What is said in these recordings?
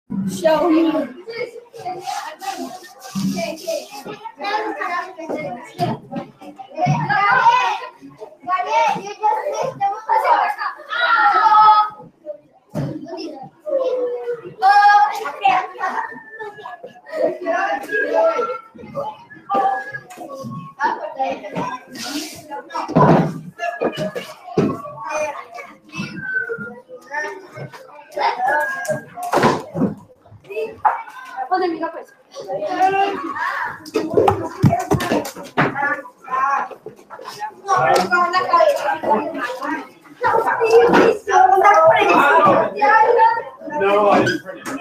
Show me. No, I didn't print it.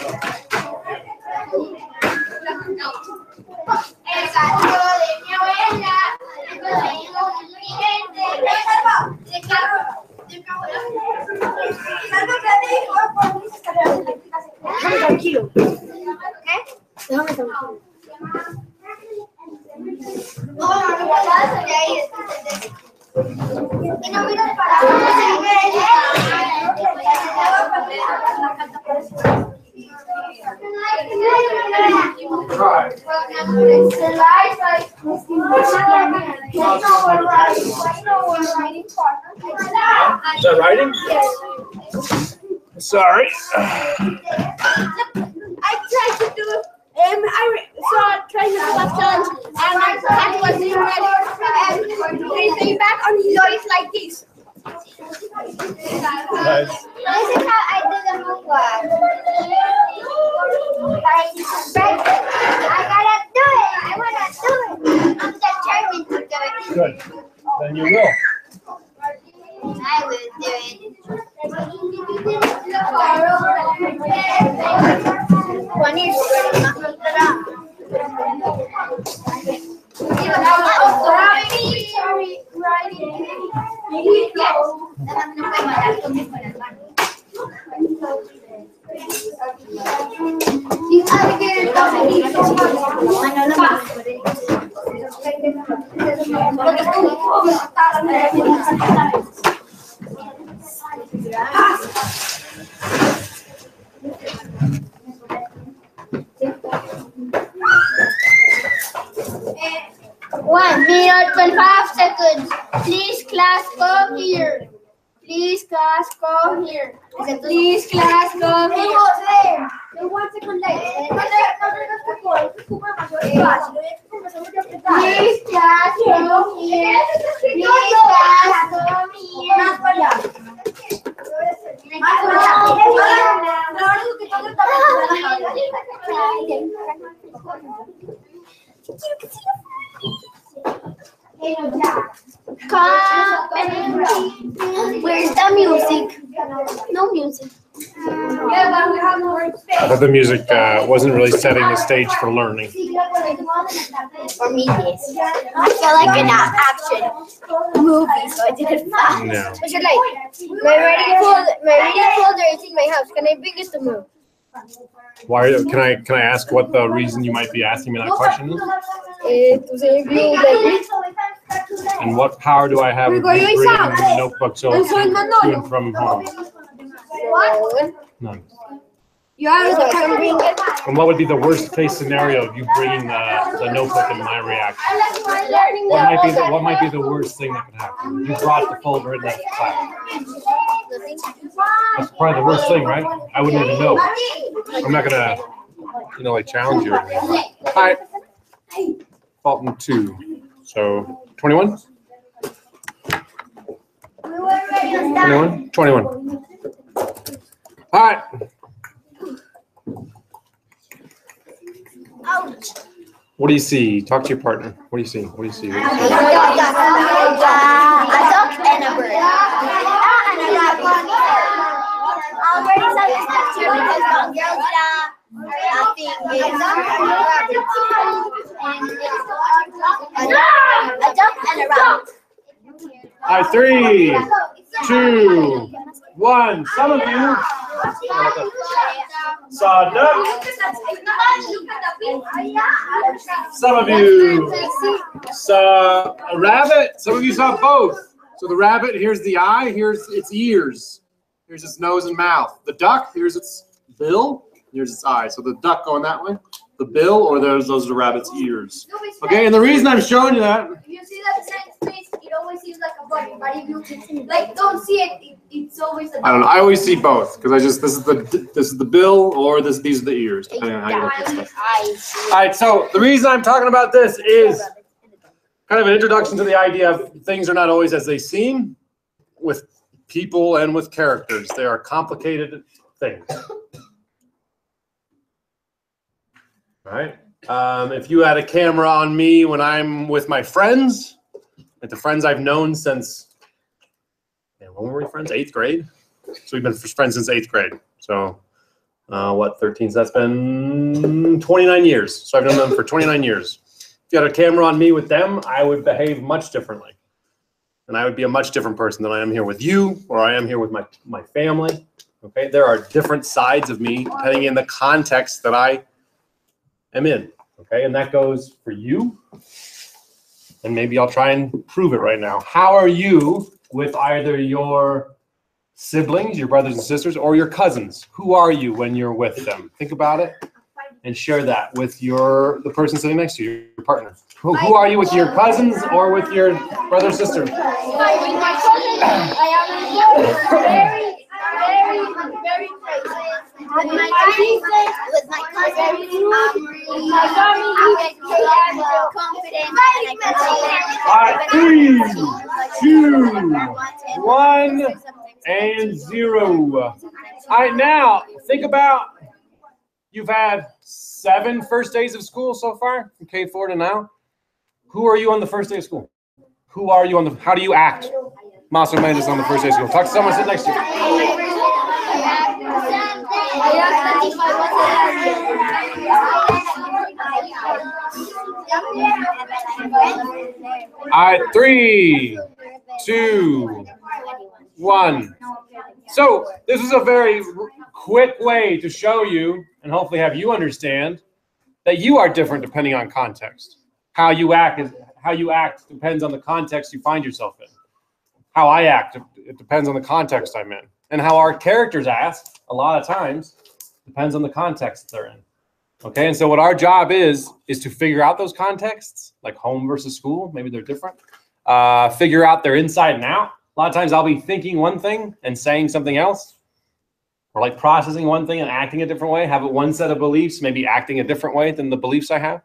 Déjame tranquilo. ¿Qué? Déjame tranquilo. Y no miras para Right. Is that writing? Sorry. I tried to do it. I tried to do a challenge, and my cat wasn't ready. And he came back on his voice like this. Nice. This is how I do the homework. I gotta do it. I wanna do it. I'm determined to do it. Good. Then you will. I will do it. Juan is One minute, 25 seconds. Please, class, come here. Please, class, come here. Please, class, come here. 1 second late. Please, class, come here. Please, class, come Where's the music? No music. Yeah, but we have more space. I thought the music wasn't really setting the stage for learning. Or me, yes. I feel like an action movie, so I did it fast. No. I should like my reading folder is in my house. Can I bring it to move? Why? Can I ask what the reason you might be asking me that question is? And what power do I have of bringing the notebook to and from home? None. You have to bring it. And what would be the worst case scenario of you bringing the notebook and my reaction? What might be the worst thing that could happen? You brought the folder in that class. That's probably the worst thing, right? I wouldn't even know. I'm not gonna, like challenge you or anything. Hi. Fulton 2. So 21? 21? 21. All right. Ouch. What do you see? Talk to your partner. What do you see? What do you see? A duck and a bird. And a rabbit. Where is that picture? Because one girl did a duck and a rabbit. All right, 3, 2, 1. Some of you saw a duck. Some of you saw a rabbit. Some of you saw both. So the rabbit, here's the eye, here's its ears, here's its nose and mouth. The duck, here's its bill, Here's its eyes. So the duck going that way, the bill, or those are the rabbit's ears. Okay, and the reason I'm showing you that. If you see that sentence, please, it always seems like a body, but if you like don't see it, it's always a. I don't know. I always see both because this is the bill or these are the ears, depending on how you look at stuff. All right. So the reason I'm talking about this is kind of an introduction to the idea of things are not always as they seem with people and with characters. They are complicated things. All right. If you had a camera on me when I'm with my friends, like the friends I've known since, when were we friends? 8th grade. So we've been friends since 8th grade. So what, 13? So that's been 29 years. So I've known them for 29 years. If you had a camera on me with them, I would behave much differently. And I would be a much different person than I am here with you, or I am here with my family. Okay, there are different sides of me depending on the context that I am in. Okay, and that goes for you. And maybe I'll try and prove it right now. How are you with either your siblings, your brothers and sisters, or your cousins? Who are you when you're with them? Think about it and share that with the person sitting next to you, your partner. Who are you with your cousins or with your brother or sister? With my cousins, I am very close. With my cousins, I'm confident. All right, 3, 2, 1, and 0. All right, now think about you've had 7 first days of school so far, from K4 to now. Who are you on the first day of school? Who are you how do you act? Master Mendes on the first day of school. Talk to someone sitting next to you. All right, 3, 2, 1. So this is a very quick way to show you and hopefully have you understand that you are different depending on context. How you act depends on the context you find yourself in. How I act, it depends on the context I'm in. And how our characters act, a lot of times, depends on the context they're in. Okay, and so what our job is to figure out those contexts, like home versus school, maybe they're different. Figure out their inside and out. A lot of times I'll be thinking one thing and saying something else. Or like processing one thing and acting a different way, have one set of beliefs, maybe acting a different way than the beliefs I have.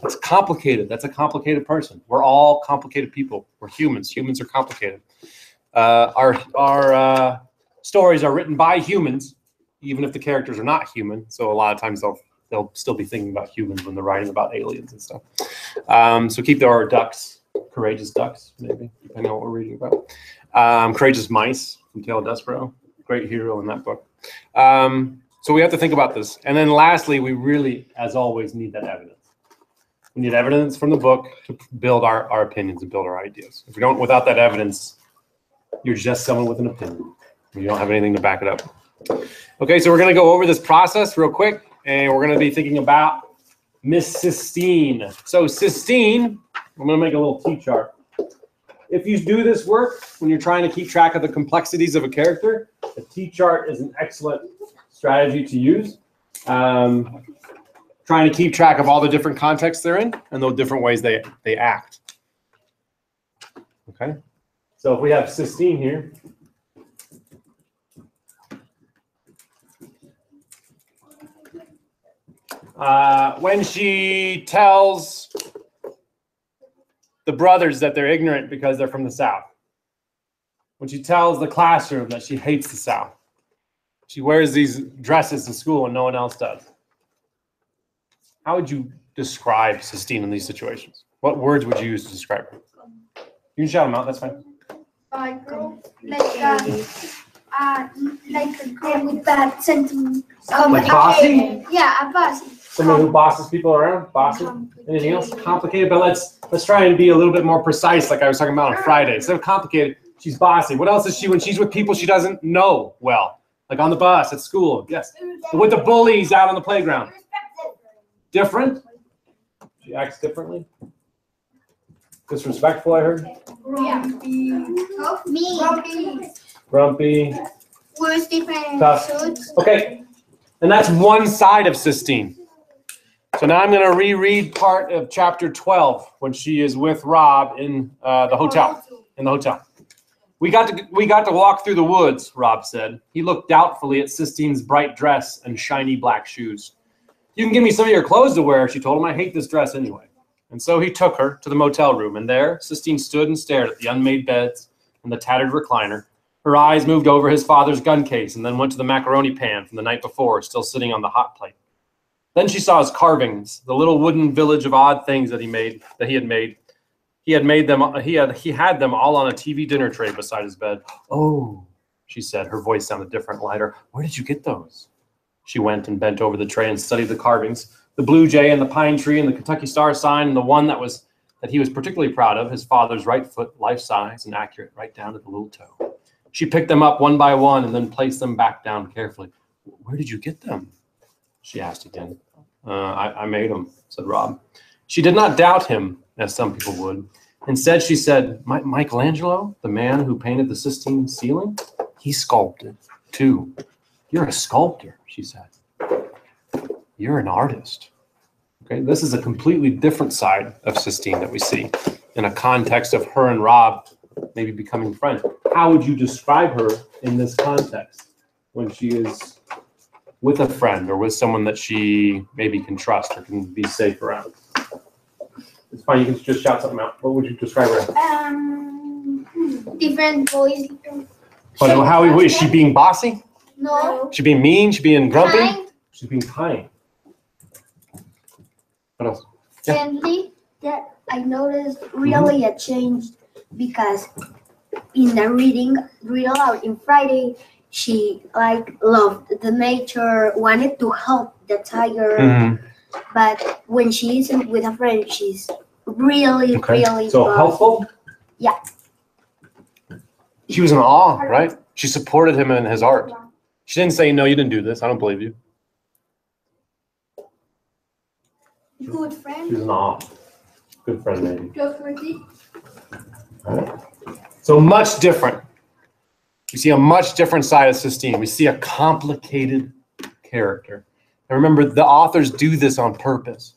It's complicated. That's a complicated person. We're all complicated people. We're humans. Humans are complicated. Our stories are written by humans, even if the characters are not human. So a lot of times they'll still be thinking about humans when they're writing about aliens and stuff. So keep our ducks, courageous ducks, maybe, depending on what we're reading about. Courageous mice from Tale of Despereaux. Great hero in that book. So we have to think about this. And then lastly, we really, as always, need that evidence. We need evidence from the book to build our opinions and build our ideas. If we don't, without that evidence, you're just someone with an opinion. You don't have anything to back it up. Okay, so we're going to go over this process real quick, and we're going to be thinking about Miss Sistine. So Sistine, I'm going to make a little T-chart. If you do this work, when you're trying to keep track of the complexities of a character, a T-chart is an excellent strategy to use. Trying to keep track of all the different contexts they're in and the different ways they act. Okay, so if we have Sistine here, when she tells the brothers that they're ignorant because they're from the South, when she tells the classroom that she hates the South, she wears these dresses to school and no one else does. How would you describe Sistine in these situations? What words would you use to describe her? You can shout them out, that's fine. Like a girl with bad sentiments. Like bossy? Yeah, a bossy. Someone who bosses people around? Bossy? Anything else? Complicated, but let's try and be a little bit more precise like I was talking about on Friday. Instead of complicated, she's bossy. What else is she when she's with people she doesn't know well? Like on the bus, at school, yes. With the bullies out on the playground. Different? She acts differently? Disrespectful, I heard? Grumpy. Grumpy. Tough. Okay. And that's one side of Sistine. So now I'm going to reread part of chapter 12 when she is with Rob in the hotel. We got to walk through the woods, Rob said. He looked doubtfully at Sistine's bright dress and shiny black shoes. You can give me some of your clothes to wear, she told him. I hate this dress anyway. And so he took her to the motel room, and there Sistine stood and stared at the unmade beds and the tattered recliner. Her eyes moved over his father's gun case and then went to the macaroni pan from the night before, still sitting on the hot plate. Then she saw his carvings, the little wooden village of odd things that he had made. He had them all on a TV dinner tray beside his bed. Oh, she said, her voice sounded different, lighter. Where did you get those? She went and bent over the tray and studied the carvings, the blue jay and the pine tree and the Kentucky Star sign, and the one that he was particularly proud of, his father's right foot, life-size and accurate right down to the little toe. She picked them up one by one and then placed them back down carefully. Where did you get them? She asked again. I made them, said Rob. She did not doubt him, as some people would. Instead, she said, Michelangelo, the man who painted the Sistine ceiling, he sculpted, too. You're a sculptor, she said. You're an artist. Okay, this is a completely different side of Sistine that we see in a context of her and Rob maybe becoming friends. How would you describe her in this context when she is with a friend or with someone that she maybe can trust or can be safe around? It's fine, you can just shout something out. What would you describe her as? Different voice. But how is she being bossy? No. She being mean? She being grumpy? Kind. She's being kind. What else? Yeah. Friendly. Yeah, I noticed really a change because in the read aloud in Friday, she loved the nature, wanted to help the tiger, but when she isn't with a friend, she's really so helpful. Yeah. She was in awe, right? She supported him in his art. She didn't say, no, you didn't do this. I don't believe you. Good friend. She was in awe. Good friend, maybe. Trustworthy. All right. So much different. We see a much different side of Sistine. We see a complicated character. And remember, the authors do this on purpose.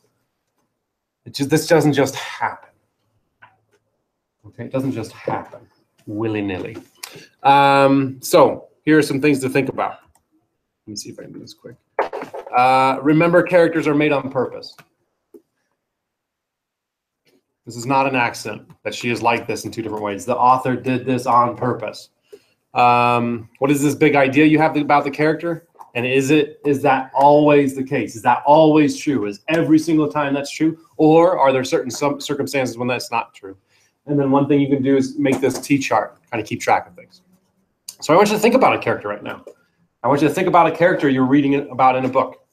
This doesn't just happen. Okay, it doesn't just happen willy-nilly. So here are some things to think about. Let me see if I can do this quick. Remember, characters are made on purpose. This is not an accident that she is like this in two different ways. The author did this on purpose. What is this big idea you have about the character? And is that always the case? Is that always true? Is every single time that's true? Or are there certain circumstances when that's not true? And then one thing you can do is make this T-chart, kind of keep track of things. So I want you to think about a character right now. I want you to think about a character you're reading about in a book.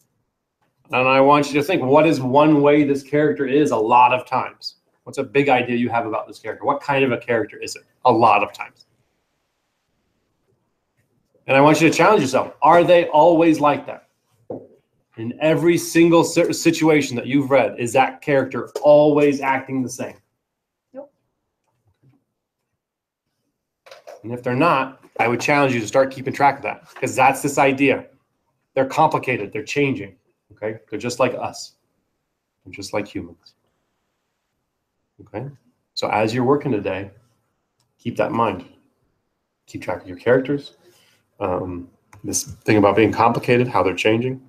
And I want you to think, what is one way this character is a lot of times? What's a big idea you have about this character? What kind of a character is it a lot of times? And I want you to challenge yourself. Are they always like that? In every single situation that you've read, is that character always acting the same? Nope. And if they're not, I would challenge you to start keeping track of that, because that's this idea. They're complicated. They're changing. Okay? They're just like us. They're just like humans. Okay? So as you're working today, keep that in mind. Keep track of your characters. This thing about being complicated, how they're changing.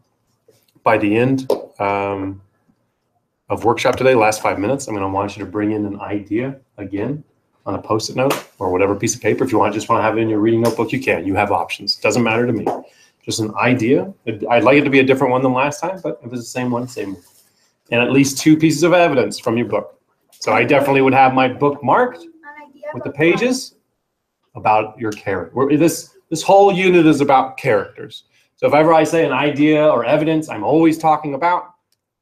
By the end of workshop today, last 5 minutes, I'm going to want you to bring in an idea again on a Post-it note or whatever piece of paper. If you just want to have it in your reading notebook, you can. You have options. Doesn't matter to me. Just an idea. I'd like it to be a different one than last time, but if it's the same one, same one. And at least 2 pieces of evidence from your book. So I definitely would have my book marked with the pages about your character. This whole unit is about characters. So if ever I say an idea or evidence, I'm always talking about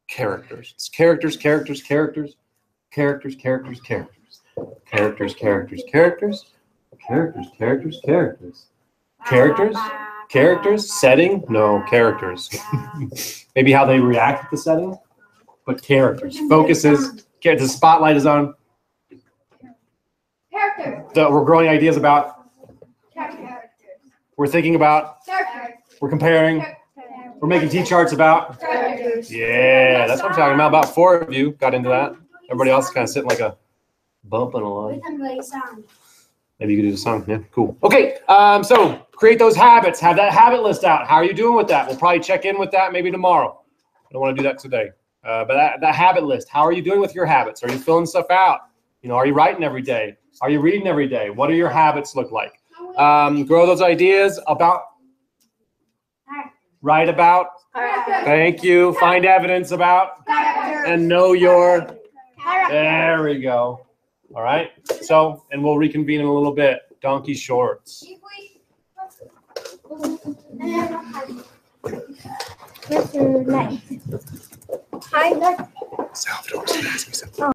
characters. It's characters, characters, characters, characters, characters, characters, characters, characters, characters, characters, characters, characters, characters, characters, setting, no, characters. Maybe how they react to the setting, but characters. Focuses, the spotlight is on. Character. We're growing ideas about. Character. We're thinking about. Character. We're comparing. We're making T-charts about? Characters. Yeah, that's what I'm talking about. About 4 of you got into that. Everybody else is kind of sitting like a bumping along. Maybe you could do the song. Yeah, cool. Okay, so create those habits. Have that habit list out. How are you doing with that? We'll probably check in with that maybe tomorrow. I don't want to do that today. But that habit list, how are you doing with your habits? Are you filling stuff out? You know, are you writing every day? Are you reading every day? What do your habits look like? Grow those ideas about, write about, thank you, find evidence about, and know your, there we go. All right, so, and we'll reconvene in a little bit. Donkey shorts. Hi. Salvador, ask me something.